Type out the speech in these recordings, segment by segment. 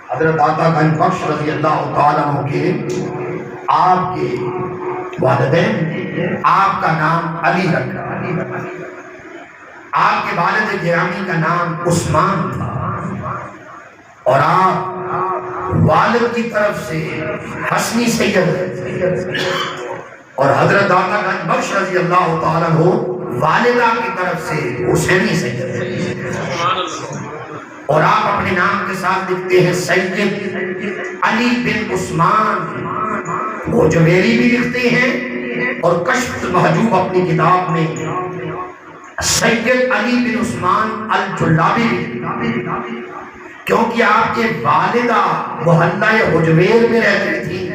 حضرت آقا گنج بخش رضی اللہ تعالیٰ عنہ کے آپ کے والدین آپ کا نام علی رکھا، آپ کے والد گرامی کا نام عثمان تھا، اور آپ والد کی طرف سے حسنی سید اور حضرت آقا گنج بخش رضی اللہ تعالیٰ عنہ والدہ کی طرف سے حسینی سید، اور آپ اپنے نام کے ساتھ لکھتے ہیں سید علی بن عثمان، وہ جویری بھی لکھتے ہیں، اور کشف المحجوب اپنی کتاب میں سید علی بن عثمان الجلابی بھی، کیونکہ آپ کے والدہ محلہ حجویر میں رہتے تھی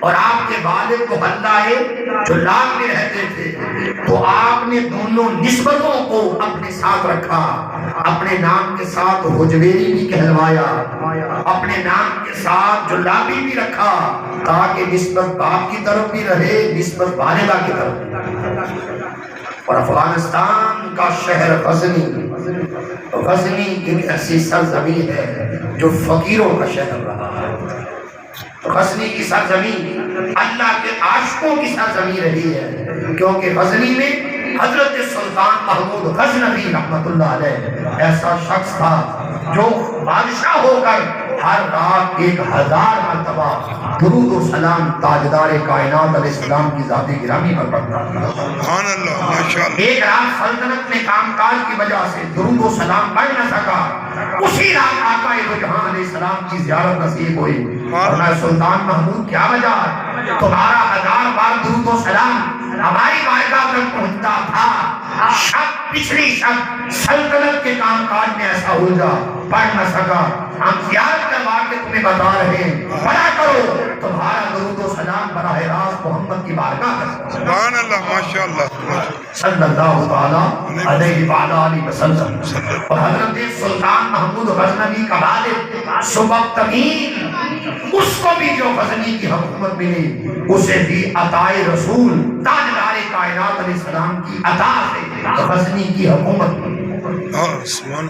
اور آپ کے والد محلہ جلاب میں رہتے تھے، تو آپ نے دونوں نسبتوں کو اپنے ساتھ رکھا، اپنے نام کے ساتھ حجویری بھی کہلوایا، اپنے نام کے ساتھ جلابی بھی رکھا، تاکہ نسبت باپ کی طرف بھی رہے، نسبت والدہ کی طرف بھی رہے۔ اور افغانستان کا شہر غزنی ایک ایسی سرزمین ہے جو فقیروں کا شہر رہا ہے، غزنی کی سرزمین اللہ کے عاشقوں کی سرزمین رہی ہے، کیونکہ غزنی میں حضرت سلطان محمود غزنوی رحمۃ اللہ علیہ ایسا شخص تھا جو بادشاہ ہو کر ہر رات 1000 مرتبہ درود و سلام تاجدار کائنات علیہ السلام کی ذات گرامی پر پڑھتا تھا۔ سبحان اللہ، ماشاءاللہ۔ ایک رات سلطنت میں کام کاج کی وجہ سے درود و سلام پڑھ نہ سکا، اسی رات آقا دو جہاں علیہ السلام کی زیارت نصیب ہوئی، اور میں سلطان محمود کیا وجہ تمہارا 1000 بار درود و سلام ہماری بارگاہ تک پہنچتا تھا، شب پچھلی شب سلطنت کے کام کاج میں ایسا الجھا پڑھ نہ سکا، ہم زیارت کروا کے تمہیں بتا رہے ہیں پڑھا کرو، تمہارا درود و سلام براہ راست محمد کی بارگاہ تک۔ سبحان اللہ، ماشاءاللہ، صلی اللہ تعالی علیہ وآلہ وسلم۔ اور حضرت سلطان محمود غزنوی کا والد سبکتگین، اس کو بھی جو غزنی کی حکومت ملی اسے بھی عطائے رسول تاجدار کائنات علیہ السلام کی عطا سے غزنی کی حکومت ملی۔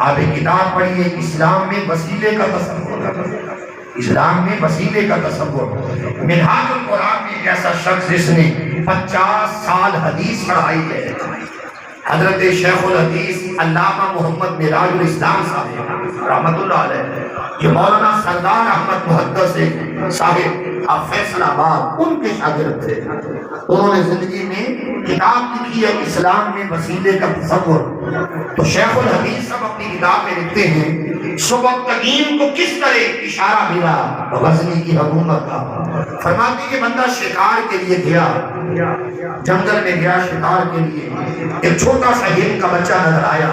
آپ ایک کتاب پڑھیے اسلام میں وسیلے کا تصور، اسلام میں وسیلے کا تصور، منہاج القرآن میں ایک ایسا شخص جس نے 50 سال حدیث پڑھائی ہے، حضرت شیخ الحدیث علامہ محمد معراج الاسلام صاحب رحمۃ اللہ علیہ، یہ مولانا سردار احمد محدث صاحب فیصل آباد ان کے شاگرد تھے، انہوں نے زندگی میں کتاب لکھی ہے اسلام میں وسیلے کا تصور۔ تو شیخ الحدیث سب اپنی کتاب میں لکھتے ہیں سبکتگین کو کس طرح اشارہ ملا غزنی کی حکومت کا، فرماتے کہ بندہ شکار کے لیے گیا، جنگل میں گیا شکار کے لیے، ایک چھوٹا سا ہرن کا بچہ نظر آیا،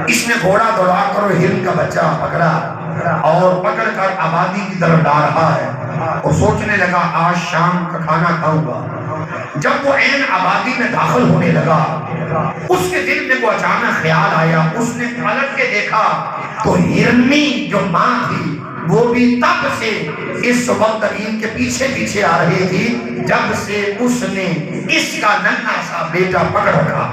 اس نے گھوڑا دوڑا کر ہرن کا بچہ پکڑا اور پکڑ کر آبادی کی طرف لا رہا ہے، اور سوچنے لگا آج شام کا کھانا کھاؤں گا۔ جب وہ عین آبادی میں داخل ہونے لگا، اس کے دل میں وہ اچانک خیال آیا، اس نے پلٹ کے دیکھا تو ہرنی جو ماں تھی وہ بھی تب سے اس سبکتگین کے پیچھے پیچھے آ رہی تھی جب سے اس نے اس کا ننھا سا بیٹا پکڑ رکھا۔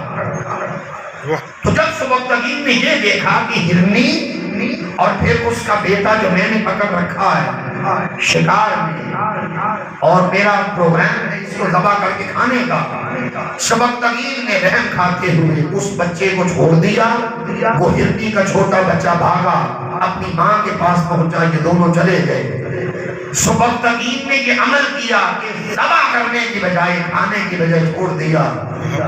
تو جب سبکتگین نے یہ دیکھا کہ ہرنی اور پھر اس کا بیٹا جو میں نے پکڑ رکھا ہے شکار میں، اور میرا پروگرام ہے اس کو ذبح کر کے کھانے کا، سبکتگین نے رحم کھاتے ہوئے اس بچے کو چھوڑ دیا، وہ ہرنی کا چھوٹا بچہ بھاگا اپنی ماں کے پاس پہنچا، یہ دونوں چلے گئے۔ سبکتگین نے یہ عمل کیا کہ ذبح کرنے کی بجائے کھانے کی بجائے چھوڑ دیا۔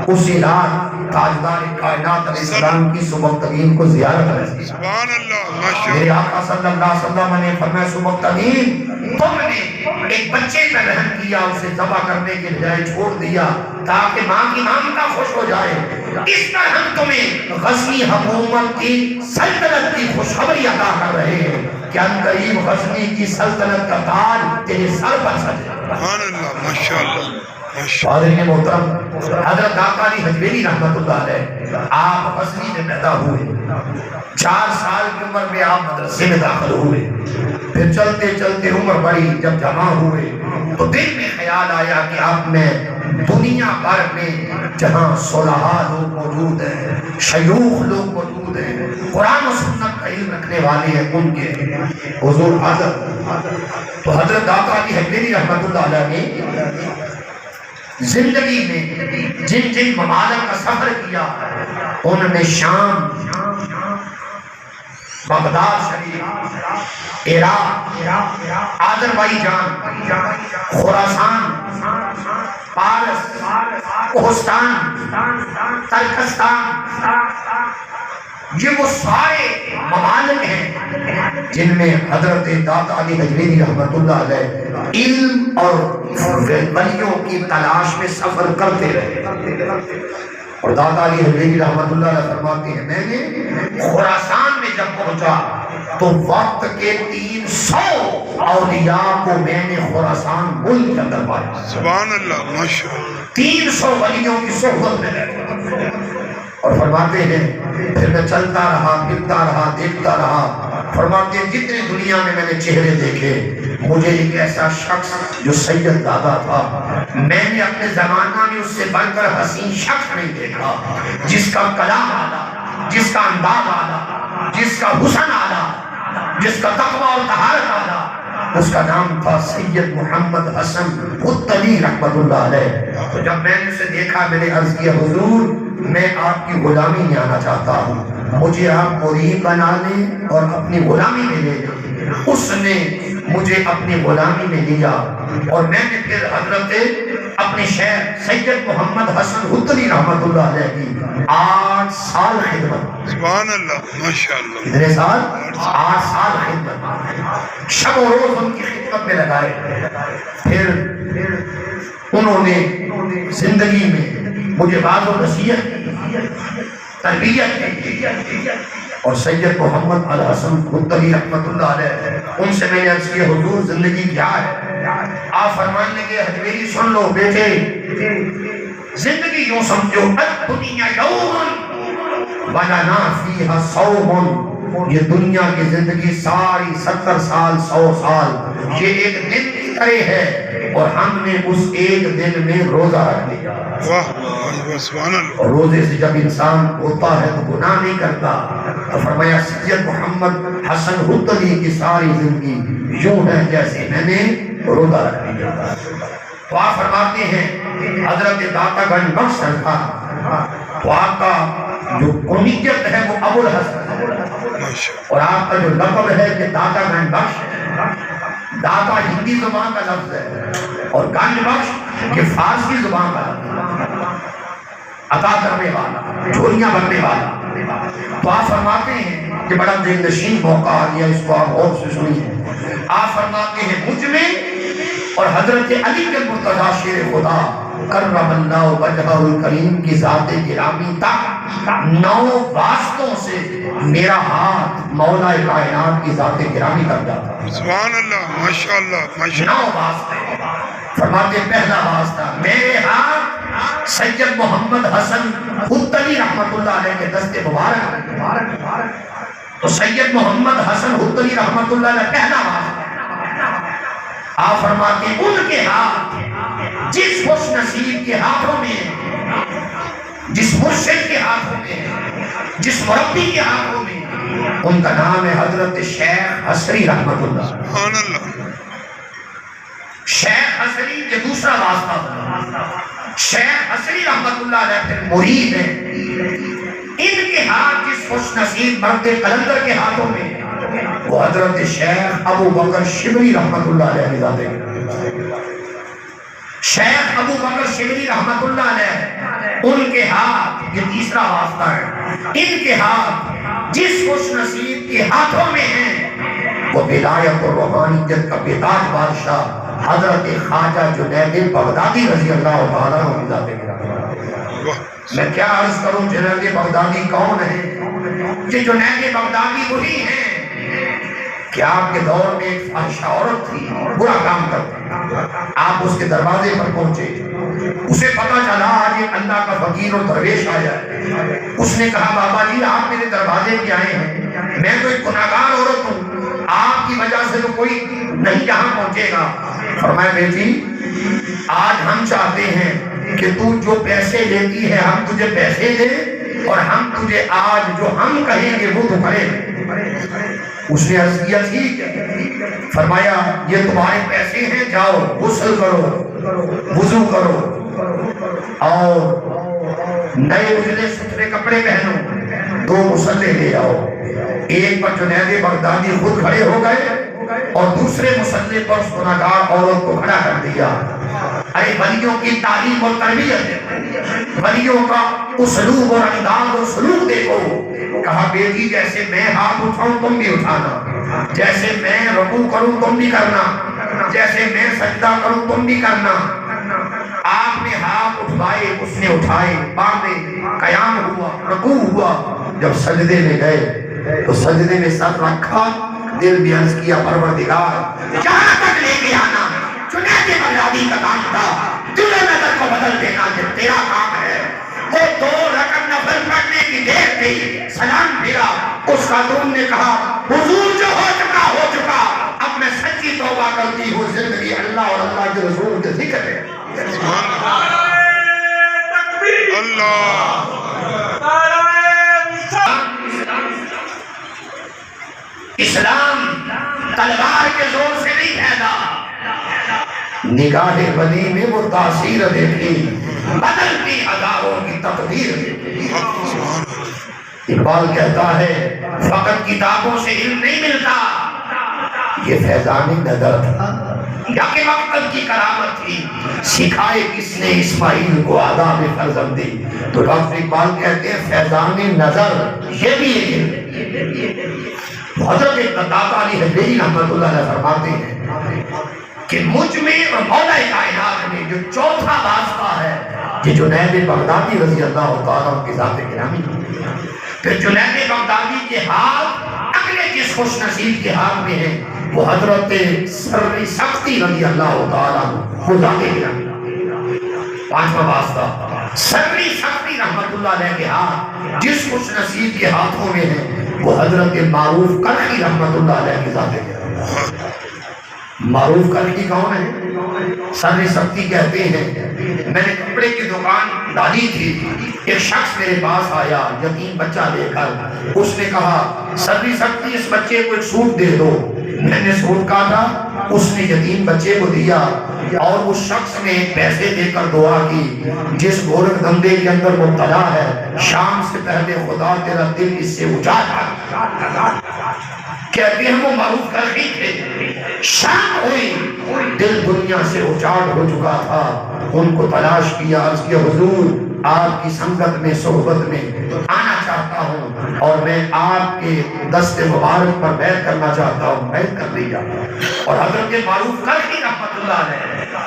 اسی رات تاجدار کائنات علیہ السلام کی سبکتگین کو زیارت رسی۔ سبحان اللہ، میرے آقا صلی اللہ علیہ وسلم نے فرمایا سبکتگین تم نے ایک بچے پر رحم کیا، اسے ذبح کرنے کے بجائے چھوڑ دیا تاکہ ماں کی ممتا خوش ہو جائے، اس پر ہم تمہیں غزنی حکومت کی سلطنت کی خوشخبری عطا کر رہے ہیں کہ عنقریب غزنی کی سلطنت کا تاج تیرے سر پر سجے۔ سبحان اللہ، ماشاءاللہ۔ حاضرین محترم، حضرت آقا علی حجویری رحمۃ اللہ علیہ آپ غزنی میں پیدا ہوئے، 4 سال کی عمر میں آپ مدرسے میں داخل ہوئے، پھر چلتے چلتے عمر بڑھی، جب جمع ہوئے تو دل میں خیال آیا کہ اب میں دنیا بھر میں جہاں صلحاء لوگ موجود ہیں شیوخ لوگ موجود ہیں، قرآن و سنت کا علم رکھنے والے ہیں، ان کے حضور حاضر۔ تو حضرت داتا علی حجویری رحمۃ اللہ علیہ نے زندگی میں جن جن ممالک کا سفر کیا، ان میں شام، بغداد شریف، عراق، آذربائیجان، خراسان، پارس، کوہستان، ترکستان، یہ وہ سارے ممالک ہیں جن میں حضرت داتا علی حجویری رحمۃ اللہ علیہ علم اور ولیوں کی تلاش میں سفر کرتے رہے۔ اور داتا علی حجویری رحمۃ اللہ علیہ فرماتے ہیں میں نے خراسان میں جب پہنچا تو وقت کے 300 اولیاء کو میں نے خراسان ملک کے اندر پایا۔ سبحان اللہ، ماشاء اللہ۔ 300 ولیوں کی صحبت میں رہے، اور فرماتے ہیں پھر میں چلتا رہا، پھرتا رہا، دیکھتا رہا۔ فرماتے ہیں جتنے دنیا میں میں نے چہرے دیکھے، مجھے ایک ایسا شخص جو سید دادا تھا، میں نے اپنے زمانہ میں اس سے بڑھ کر حسین شخص نہیں دیکھا، جس کا کلام اعلیٰ، جس کا انداز اعلیٰ، جس کا حسن اعلیٰ، جس کا تقویٰ اور طہارت اعلیٰ۔ اس کا نام تھا سید محمد حسن حتلی رحمۃ اللہ علیہ۔ تو جب میں نے اسے دیکھا، میں نے عرض کیا حضور میں آپ کی غلامی میں آنا چاہتا ہوں، مجھے آپ مرید بنا لیں اور اپنی غلامی میں لے لیں۔ اس نے مجھے اپنی غلامی میں لیا، اور میں نے پھر حضرت اپنے شیخ سید محمد حسن حتلی رحمۃ اللہ علیہ کی 8 سال خدمت۔ سبحان اللہ، ماشاء اللہ۔ کتنے سال؟ 8 سال خدمت، شب و روز ان کی خدمت میں لگائے۔ پھر انہوں نے زندگی میں مجھے بعض و نصیحت کی، تربیت کی، اور سید محمد الحسن حتلی رحمۃ اللہ علیہ ان سے میں نے عرض کیا حضور زندگی کیا ہے؟ آپ فرمانے لگے حجویری سن لو بیٹے، زندگی یوں سمجھو الدنیا یوم ولنا فیہا صوم، یہ دنیا کی زندگی ساری 70 سال 100 سال یہ ایک دن کی طرح ہے، اور ہم نے اس ایک دن میں روزہ رکھ لیا۔ واہ، سبحان اللہ۔ اور روزے سے جب انسان ہوتا ہے تو گناہ نہیں کرتا۔ تو فرمایا سید محمد حسن حتلی کی ساری زندگی یوں ہے جیسے میں نے روزہ رکھ لیا۔ تو آپ فرماتے ہیں حضرت داتا گنج بخش تھا، تو آپ کا جو کنیت ہے وہ ابو الحسن، اور آپ کا جو لقب ہے کہ داتا گنج بخش ہے۔ داتا ہندی زبان کا لفظ ہے، اور گنج بخش یہ فارسی زبان کا لفظ ہے، عطا کرنے والا، جھولیاں بھرنے والا۔ تو آپ فرماتے ہیں کہ بڑا دل نشین موقع آ گیا، اس کو آپ غور سے سنیے۔ آپ فرماتے ہیں مجھ میں اور حضرت علی کے مرتضیٰ شیر خدا کرم اللہ وجہہ الکریم کی ذات گرامی تک 9 واسطوں سے میرا ہاتھ مولا کائنات کی ذات گرامی تک جاتا۔ سبحان اللہ، ماشاء اللہ، ماشاء 9 واسطے۔ فرماتے پہلا واسطہ میرے ہاتھ سید محمد حسن حتلی رحمۃ اللہ علیہ کے دست مبارک، تو سید محمد حسن حتلی رحمۃ اللہ علیہ پہلا واسطہ۔ آپ فرماتے ہیں ان کے ہاتھ جس خوش نصیب کے ہاتھوں میں، جس مرشد کے ہاتھوں میں، جس مربی کے ہاتھوں میں، ان کا نام ہے حضرت شیخ حسری رحمۃ اللہ۔ سبحان اللہ۔ شیخ حسری کے دوسرا واسطہ بنا۔ شیخ حسری رحمۃ اللہ علیہ پھر مرید ہیں، ان کے ہاتھ جس خوش نصیب مرد قلندر کے ہاتھوں میں، وہ حضرت شیخ ابو بکر شبلی رحمۃ اللہ علیہ ذاتے ہیں۔ شیخ ابو بکر شبلی رحمۃ اللہ علیہ ان کے ہاتھ یہ تیسرا واسطہ ہے، ان کے ہاتھ جس خوش نصیب کے ہاتھوں میں ہیں، وہ ولایت اور روحانیت کا بیدار بادشاہ حضرت خواجہ جنید بغدادی رضی اللہ تعالیٰ عنہ ذاتے ہیں۔ میں کیا عرض کروں جنید بغدادی کون ہے؟ یہ جنید بغدادی وہی ہیں کہ آپ کے دور میں ایک فاحشہ عورت تھی، برا کام کرتی، آپ اس کے دروازے پر پہنچے، اسے پتا چلا آج ایک اللہ کا فقیر اور درویش آیا ہے۔ اس نے کہا بابا جی آپ میرے دروازے پہ آئے ہیں، میں تو ایک گناہگار عورت ہوں، آپ کی وجہ سے تو کوئی نہیں جہاں پہنچے گا۔ فرمایا بیٹی آج ہم چاہتے ہیں کہ تو جو پیسے لیتی ہے ہم تجھے پیسے دیں، اور ہم تجھے آج جو ہم کہیں گے وہ تو کرے۔ اس نے عرض کیا ٹھیک ہے، فرمایا یہ تمہارے پیسے ہیں، جاؤ غسل کرو، وضو کرو اور نئے اجلے ستھرے کپڑے پہنو، 2 مصلے لے آؤ۔ ایک پر جنید بغدادی خود کھڑے ہو گئے اور دوسرے مصلے پر اس گناہگار عورت کو کھڑا کر دیا۔ ارے ولیوں کی تعلیم اور تربیت ہے، ولیوں کا اسلوب اور انداز اور سلوک دیکھو۔ کہا بیٹی جیسے میں ہاتھ اٹھاؤں تم بھی اٹھانا، جیسے میں رکوع کروں تم بھی کرنا، جیسے میں سجدہ کروں تم بھی کرنا۔ آپ نے ہاتھ اٹھائے، اس نے اٹھائے، باندھے، قیام ہوا، رکوع ہوا۔ جب سجدے میں گئے تو سجدے میں سر رکھا، دل میں عرض کیا پروردگار جہاں تک لے کے آنا جنید بغدادی کا کام تھا، دل و نظر کو بدل دینا یہ تیرا کام ہے۔ وہ 2 رکعت نفل پڑھنے کی دیر تھی، سلام پھرا، اس خاتون نے کہا حضور جو ہو چکا، اب میں سچی توبہ کرتی ہوں، زندگی اللہ اور اللہ کے رسول کے ذکر ہے۔ اللہ اسلام تلوار کے زور سے نہیں پھیلا، نگاہ ولی میں وہ تاثیر دیکھی، بدلتی ہزاروں کی تقدیر دیکھی۔ اقبال کہتا ہے فقط کتابوں سے علم نہیں ملتا، یہ فیضان نظر تھا یا کہ مکتب کی کرامت تھی، سکھائے کس نے اسماعیل کو آداب فرزندی۔ تو ڈاکٹر اقبال کہتے ہیں فیضان نظر یہ بھی ہے۔ حضرت داتا علی حجویری رحمۃ اللہ علیہ فرماتے ہیں کہ مجھ میں اور مولا کائنات میں جو چوتھا واسطہ ہے یہ جنید بغدادی رضی اللہ تعالیٰ کی ذات گرامی۔ پھر جنید بغدادی کے ہاتھ اگلے جس خوش نصیب کے ہاتھ میں ہے وہ حضرت سر سختی رضی اللہ تعالیٰ وہ ذات گرامی۔ 5واں واسطہ سری سختی رحمت اللہ علیہ کے ہاتھ جس خوش نصیب کے ہاتھوں میں ہے وہ حضرت معروف کرخی رحمت اللہ علیہ کی ذات ہے۔ معروف کرخی کون ہے؟ سر سختی کہتے ہیں میں نے کپڑے کی دکان ڈالی تھی، ایک شخص میرے پاس آیا یتیم بچہ لے کر، اس نے کہا سر سختی اس بچے کو ایک سوٹ دے دو۔ میں نے سوٹ کاٹا، اس نے یتیم بچے کو دیا اور اس شخص نے پیسے دے کر دعا کی جس گورکھ دھندے کے اندر مبتلا ہے شام سے پہلے خدا تیرا دل اس سے اجاڑ۔ کہتے ہیں وہ معروف کرخی تھے، شام ہوئی دل دنیا سے اجاڑ ہو چکا تھا، ان کو تلاش کیا، عرض کیا حضور آپ کی سنگت میں صحبت میں آنا چاہتا ہوں اور میں آپ کے دست مبارک پر بیعت کرنا چاہتا ہوں۔ بیعت کر لیا اور حضرت معروف کرخی رحمت اللہ علیہ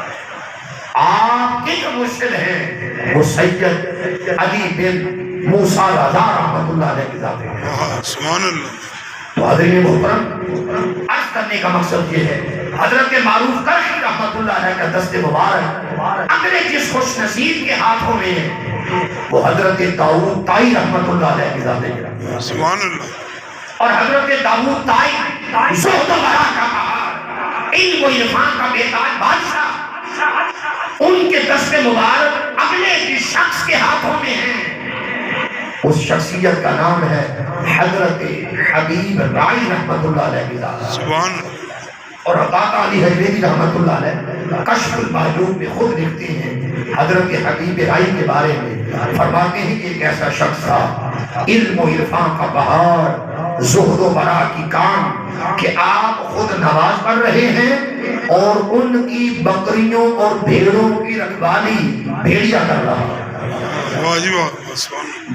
آپ کے جو مرشد ہیں وہ سید علی بن موسیٰ رضا رحمت اللہ علیہ کی ذات ہے۔ سبحان اللہ۔ تو حضرت محترم عرض کرنے کا مقصد یہ ہے حضرت معروف کرخی رحمت اللہ علیہ کا دست مبارک اگلے جس خوش نصیب کے ہاتھوں میں ہے وہ حضرت داؤد طائی رحمت اللہ علیہ کی ذات ہے۔ سبحان اللہ۔ اور حضرت داؤد طائی زہد و ورع کا بہار، علم و عرفان کا بیتاج بادشاہ، ان کے دست مبارک اگلے جس شخص کے ہاتھوں میں ہیں اس شخصیت کا نام ہے حضرت حبیب رائی رحمت اللہ علیہ کی ذات۔ سبحان اللہ۔ اور داتا علی حجویری رحمت اللہ علیہ کشف المعجوب میں خود لکھتے ہیں حضرت حبیب رائی کے بارے میں، فرماتے ہیں کہ ایک ایسا شخص تھا علم و عرفان کا بہار، زہد و ورع کی کام کہ آپ خود نماز پڑھ رہے ہیں اور ان کی بکریوں اور بھیڑوں کی رکھوالی بھیڑیا کر رہا ہے،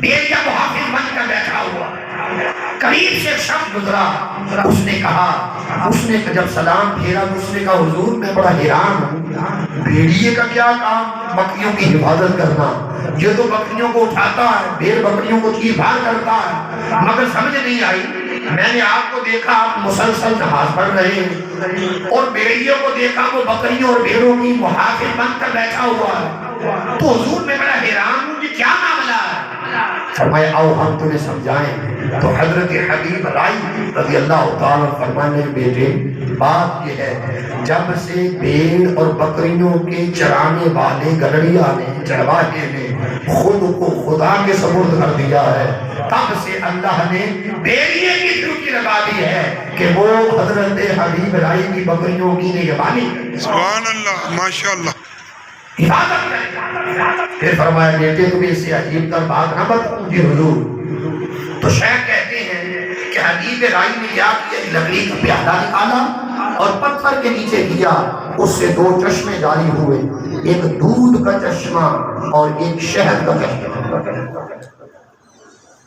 بھیڑیا محافظ بن کر بیٹھا ہوا۔ قریب سے شخص گزرا، اس نے کہا، اس نے جب سلام پھیرا تو اس نے کہا حضور میں بڑا حیران ہوں، بھیڑیے کا کیا کام بکریوں کی حفاظت کرنا، یہ تو بکریوں کو اٹھاتا ہے، بھیڑ بکریوں کو چیر بھار کرتا ہے، مگر سمجھ نہیں آئی، میں نے آپ کو دیکھا آپ مسلسل نماز پڑھ رہے ہیں اور بھیڑیوں کو دیکھا وہ بکریوں اور بھیڑوں کی محافظ بن کر بیٹھا ہوا ہے، تو حضور میں بڑا حیران ہوں کہ کیا معاملہ ہے؟ فرمایا آؤ ہم تمہیں سمجھائیں۔ تو حضرت حبیب رائی رضی اللہ تعالیٰ فرمانے بیٹے بات یہ ہے جب سے بھیڑ اور بکریوں کے چرانے والے گلڑیا نے چرواہے نے خود کو خدا کے سپرد کر دیا ہے، تب سے اللہ نے بیڑیے کی ڈیوٹی لگا دی ہے کہ وہ حضرت حبیب رائی کی بکریوں کی نگہبانی سبحان اللہ ماشاءاللہ حفاظت کرے۔ پھر فرمایا بیٹے تمہیں اس سے عجیب تر بات نہ بتاؤں جی حضور۔ تو شیخ کہتے ہیں کہ حبیب رائی نے کیا کیا، لکڑی کا پیالہ نکالا اور پتھر کے نیچے کیا، اس سے دو چشمے جاری ہوئے، ایک دودھ کا چشمہ اور ایک شہد کا چشمہ۔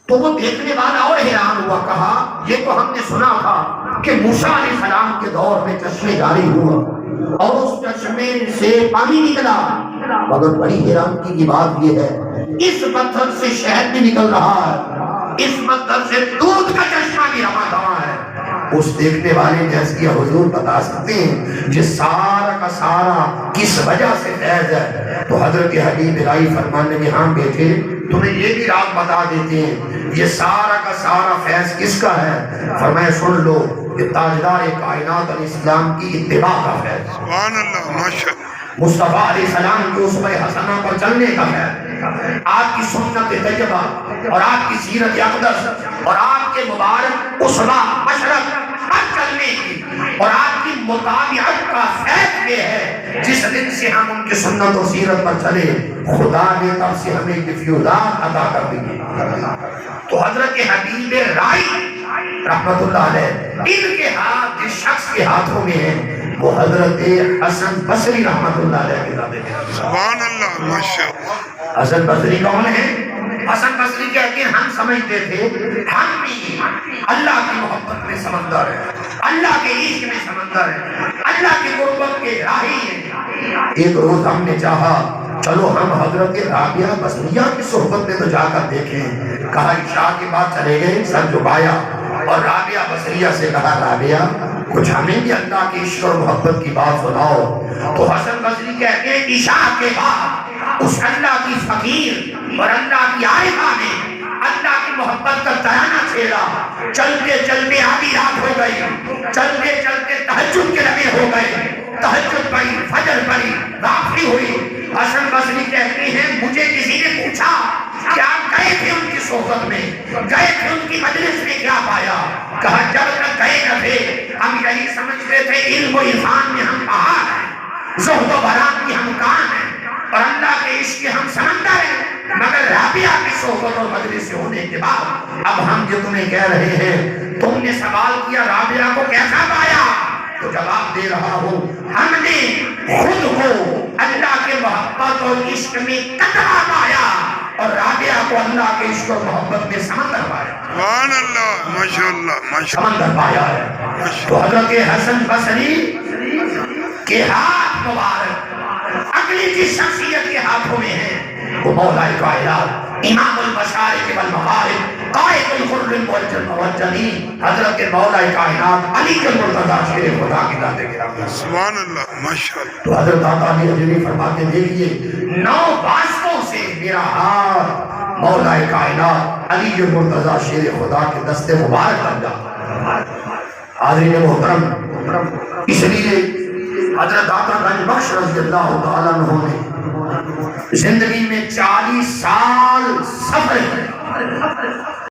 تو وہ دیکھنے والا اور حیران ہوا، کہا یہ تو ہم نے سنا تھا کہ موسیٰ علیہ السلام کے دور میں چشمے جاری ہوا اور اس چشمے سے پانی نکلا، مگر بڑی حیرانی کی بات یہ ہے اس پتھر سے شہد بھی نکل رہا ہے، اس پتھر سے دودھ کا چشمہ بھی رواں دواں ہے۔ اس دیکھنے والے نے عرض کیا حضور بتا سکتے ہیں یہ سارا کا سارا کس وجہ سے فیض ہے؟ تو حضرت حبیب رائی فرمانے میں ہاں بیٹے تمہیں یہ بھی راز بتا دیتے ہیں یہ سارا کا سارا فیض کس کا ہے؟ فرمایا سن لو، یہ تاجدار کائنات علیہ السلام کی اتباع کا فیض، سبحان اللہ ماشاءاللہ، مصطفیٰ علیہ السلام کی اسوہ حسنہ پر چلنے کا فیض، آپ کی سنت طیبہ اور آپ کی سیرت اقدس اور آپ کے مبارک اسوہ اشرف پر چلنے کی اور آپ کی مطابعت کا فیض یہ ہے جس دن سے ہم ان کی سنت اور سیرت پر چلے خدا نے تب سے ہمیں یہ فیوزات عطا کر دی۔ تو حضرت حبیب رائی رحمت اللہ علیہ ان کے ہاتھ جس شخص کے ہاتھوں میں ہیں وہ حضرت حسن بصری رحمت اللہ علیہ کے دادے ہیں۔ سبحان اللہ ماشاءاللہ۔ حسن بصری کون ہے؟ حسن بصری کہتے ہیں ہم سمجھتے تھے ہم بھی اللہ کی محبت میں سمندر ہے، اللہ کے عشق میں سمندر ہے، اللہ کی قربت کے راہی ہیں۔ ایک روز ہم نے چاہا چلو ہم حضرت رابعہ بصریہ کی صحبت میں تو جا کر دیکھیں، کہا عشاء کے بعد چلے گئے، سر جھکایا اور رابعہ بصریہ سے کہا رابعہ کچھ ہمیں بھی اللہ کی عشق اور محبت کی بات سناؤ۔ تو حسن بصری کہتے ہیں عشاء کے بعد اس اللہ کی فقیر اور اللہ کی عارفہ نے اللہ کی محبت کا ترانہ چھیڑا، چلتے چلتے آدھی رات ہو گئی، چلتے چلتے تہجد کے لمحے ہو گئے، تہجد پڑھی، فجر پڑھی، رات ہوئی۔ حسن بصری کہتے ہیں مجھے کسی نے پوچھا کہ آپ گئے تھے ان کی صحبت میں، گئے تھے ان کی مجلس میں، کیا پایا؟ کہا جب تک گئے نہ تھے ہم یہی سمجھتے تھے علم و عرفان میں ہم پہاڑ ہیں، زہد و برات کی ہم کان ہیں اور اللہ کے عشق کے ہم سمندر ہیں، مگر رابعہ کی صحبت اور مجلس سے ہونے کے بعد اب ہم جو تمہیں کہہ رہے ہیں، تم نے سوال کیا رابعہ کو کیسا پایا؟ تو جواب دے رہا ہوں ہم نے خود کو اللہ کے محبت اور عشق میں قطرہ پایا اور رابعہ کو اللہ کے عشق اور محبت میں سمندر پایا۔ سبحان اللہ ماشاءاللہ ماشاءاللہ سمندر پایا ہے۔ تو حضرت حسن بصری کے ہاتھ مبارک اگلی جس شخصیت کے ہاتھوں میں ہے وہ مولا کائنات امام المشارق والمغارب قائد الغر الموجلین حضرت مولا کائنات علی المرتضیٰ شیر خدا کی ذات گرامی۔ سبحان اللہ ماشاءاللہ۔ تو حضرت آقا علی حضری فرماتے دیکھیے 9 واسطوں سے میرا ہاتھ مولا کائنات علی المرتضیٰ شیر خدا کے دست مبارک بن جاتا ہے۔ حاضرین محترم، اس لیے حضرت آقا گنج بخش رضی اللہ تعالیٰ عنہ نے زندگی میں 40 سال سفر